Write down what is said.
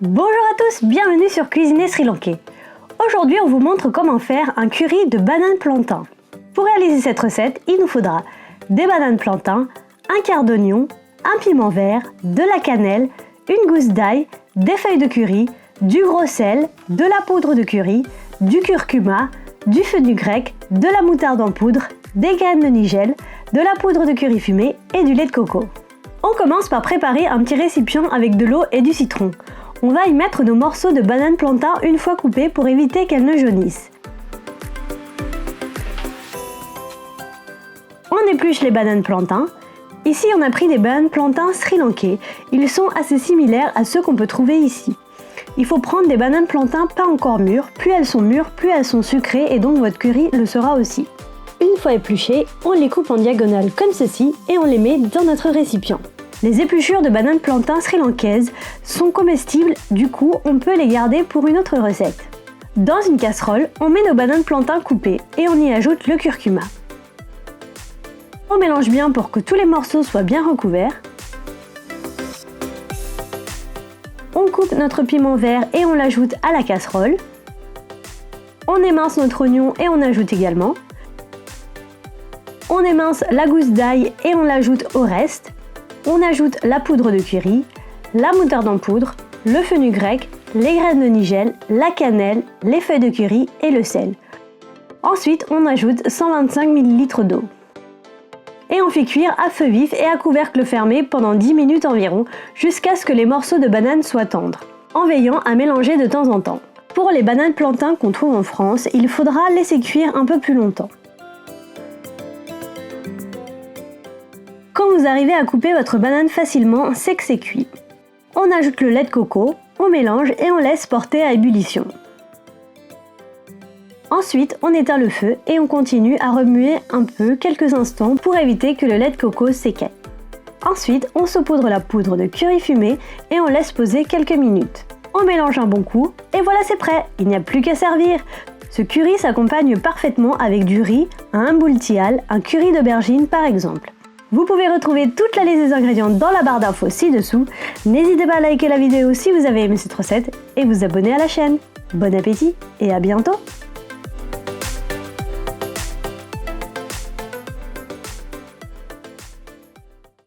Bonjour à tous, bienvenue sur Cuisiner Sri Lankais. Aujourd'hui, on vous montre comment faire un curry de bananes plantain. Pour réaliser cette recette, il nous faudra des bananes plantain, un quart d'oignon, un piment vert, de la cannelle, une gousse d'ail, des feuilles de curry, du gros sel, de la poudre de curry, du curcuma, du fenugrec, de la moutarde en poudre, des graines de nigel, de la poudre de curry fumée et du lait de coco. On commence par préparer un petit récipient avec de l'eau et du citron. On va y mettre nos morceaux de bananes plantain une fois coupés pour éviter qu'elles ne jaunissent. On épluche les bananes plantain. Ici, on a pris des bananes plantain sri-lankais. Ils sont assez similaires à ceux qu'on peut trouver ici. Il faut prendre des bananes plantain pas encore mûres. Plus elles sont mûres, plus elles sont sucrées et donc votre curry le sera aussi. Une fois épluchées, on les coupe en diagonale comme ceci et on les met dans notre récipient. Les épluchures de bananes plantain sri-lankaises sont comestibles, du coup on peut les garder pour une autre recette. Dans une casserole, on met nos bananes plantain coupées et on y ajoute le curcuma. On mélange bien pour que tous les morceaux soient bien recouverts. On coupe notre piment vert et on l'ajoute à la casserole. On émince notre oignon et on ajoute également. On émince la gousse d'ail et on l'ajoute au reste. On ajoute la poudre de curry, la moutarde en poudre, le fenugrec, les graines de nigel, la cannelle, les feuilles de curry et le sel. Ensuite, on ajoute 125 ml d'eau. Et on fait cuire à feu vif et à couvercle fermé pendant 10 minutes environ, jusqu'à ce que les morceaux de banane soient tendres, en veillant à mélanger de temps en temps. Pour les bananes plantain qu'on trouve en France, il faudra laisser cuire un peu plus longtemps. Quand vous arrivez à couper votre banane facilement, c'est que c'est cuit. On ajoute le lait de coco, on mélange et on laisse porter à ébullition. Ensuite, on éteint le feu et on continue à remuer un peu quelques instants pour éviter que le lait de coco s'écaille. Ensuite, on saupoudre la poudre de curry fumé et on laisse poser quelques minutes. On mélange un bon coup et voilà, c'est prêt, il n'y a plus qu'à servir. Ce curry s'accompagne parfaitement avec du riz, un boultial, un curry d'aubergine par exemple. Vous pouvez retrouver toute la liste des ingrédients dans la barre d'infos ci-dessous. N'hésitez pas à liker la vidéo si vous avez aimé cette recette et vous abonner à la chaîne. Bon appétit et à bientôt!